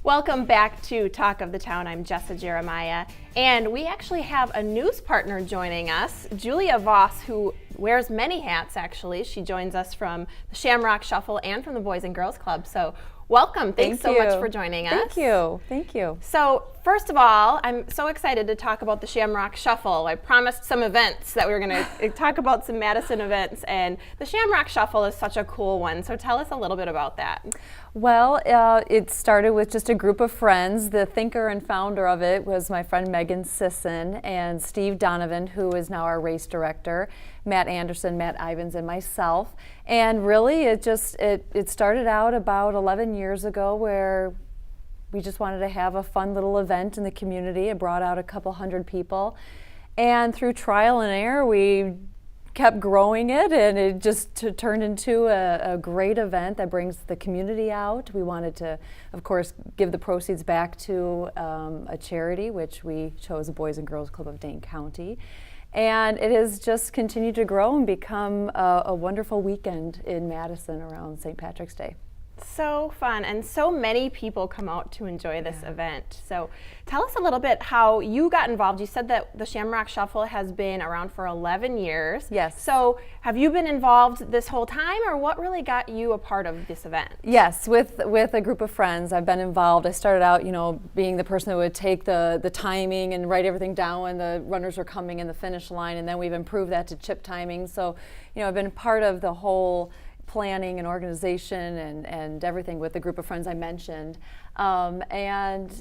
Welcome back to Talk of the Town. I'm Jessa Jeremiah, and we actually have a news partner joining us, Julia Voss, who wears many hats, actually. She joins us from the Shamrock Shuffle and from the Boys and Girls Club. So welcome. Thanks so much for joining us. Thank you. Thank you. So first of all, I'm so excited to talk about the Shamrock Shuffle. I promised some events that we were going to talk about some Madison events, and the Shamrock Shuffle is such a cool one. So tell us a little bit about that. Well, it started with just a group of friends. The thinker and founder of it was my friend Megan Sisson and Steve Donovan, who is now our race director, Matt Anderson, Matt Ivins, and myself. And really, it started out about 11 years ago where we just wanted to have a fun little event in the community. It brought out a couple hundred people. And through trial and error, we kept growing it, and it just turned into a great event that brings the community out. We wanted to, of course, give the proceeds back to a charity, which we chose the Boys and Girls Club of Dane County. And it has just continued to grow and become a wonderful weekend in Madison around St. Patrick's Day. So fun, and so many people come out to enjoy this event. So tell us a little bit how you got involved. You said that the Shamrock Shuffle has been around for 11 years. Yes. So have you been involved this whole time, or what really got you a part of this event? Yes, with a group of friends, I've been involved. I started out, being the person that would take the timing and write everything down when the runners were coming in the finish line, and then we've improved that to chip timing. So, I've been part of the whole planning and organization and everything with the group of friends I mentioned, and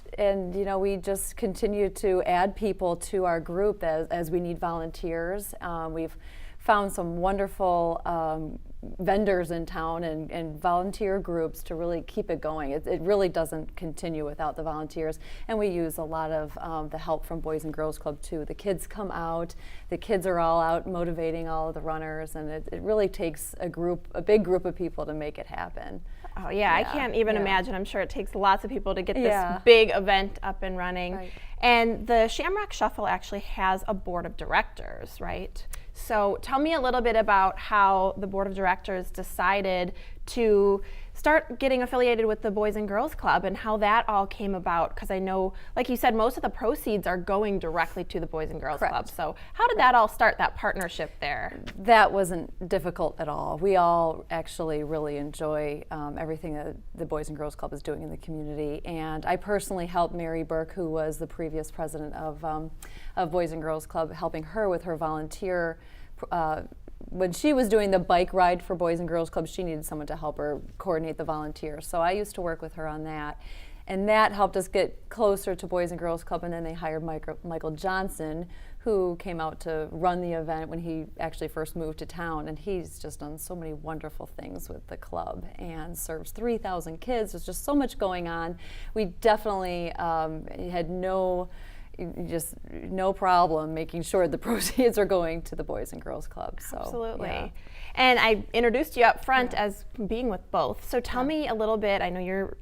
we just continue to add people to our group as we need volunteers. We've found some wonderful vendors in town and volunteer groups to really keep it going. It really doesn't continue without the volunteers, and we use a lot of the help from Boys and Girls Club too. The kids come out, the kids are all out motivating all of the runners, and it really takes a big group of people to make it happen. Oh yeah, I can't even imagine. I'm sure it takes lots of people to get this big event up and running. Right. And the Shamrock Shuffle actually has a board of directors, right? So tell me a little bit about how the board of directors decided to start getting affiliated with the Boys and Girls Club and how that all came about, because I know, like you said, most of the proceeds are going directly to the Boys and Girls Club. So how did that all start, that partnership there? That wasn't difficult at all. We all actually really enjoy everything that the Boys and Girls Club is doing in the community, and I personally helped Mary Burke, who was the previous president of Boys and Girls Club, helping her with her volunteer. When she was doing the bike ride for Boys and Girls Club, she needed someone to help her coordinate the volunteers. So I used to work with her on that. And that helped us get closer to Boys and Girls Club. And then they hired Michael Johnson, who came out to run the event when he actually first moved to town. And he's just done so many wonderful things with the club and serves 3,000 kids. There's just so much going on. We definitely had no problem making sure the proceeds are going to the Boys and Girls Club. So, absolutely. Yeah. And I introduced you up front as being with both. So tell me a little bit, I know you're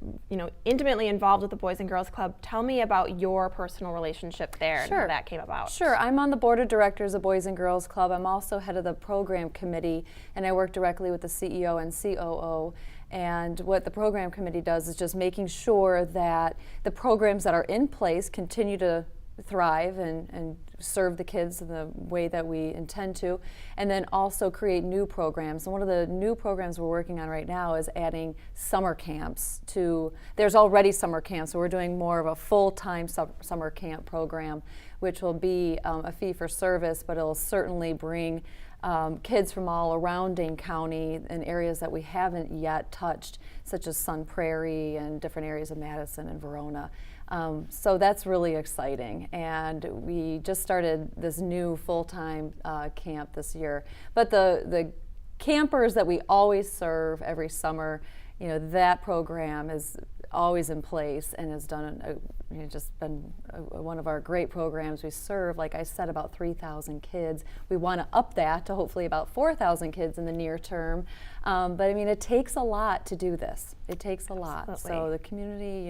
intimately involved with the Boys and Girls Club. Tell me about your personal relationship there and how that came about. Sure. I'm on the board of directors of Boys and Girls Club. I'm also head of the program committee, and I work directly with the CEO and COO. And what the program committee does is just making sure that the programs that are in place continue to thrive and serve the kids in the way that we intend to, and then also create new programs. And one of the new programs we're working on right now is adding summer camps there's already summer camps, so we're doing more of a full-time summer camp program, which will be a fee for service, but it'll certainly bring kids from all around Dane County in areas that we haven't yet touched, such as Sun Prairie and different areas of Madison and Verona. So that's really exciting, and we just started this new full-time camp this year. But the campers that we always serve every summer, that program is always in place and has done just been one of our great programs. We serve, like I said, about 3,000 kids. We want to up that to hopefully about 4,000 kids in the near term. But I mean, it takes a lot to do this. It takes a lot. Absolutely. So the community,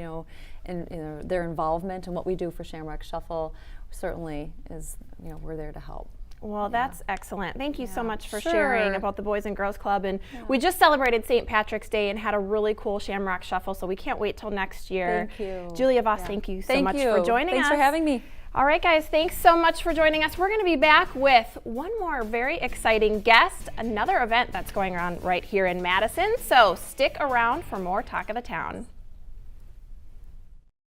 and their involvement in what we do for Shamrock Shuffle certainly is, we're there to help. Well, that's excellent. Thank you so much for Sure. sharing about the Boys and Girls Club. And we just celebrated St. Patrick's Day and had a really cool Shamrock Shuffle, so we can't wait till next year. Thank you. Julia Voss, Yeah. thank you so Thank much you. for joining us. Thanks for having me. All right, guys, thanks so much for joining us. We're going to be back with one more very exciting guest, another event that's going on right here in Madison. So stick around for more Talk of the Town.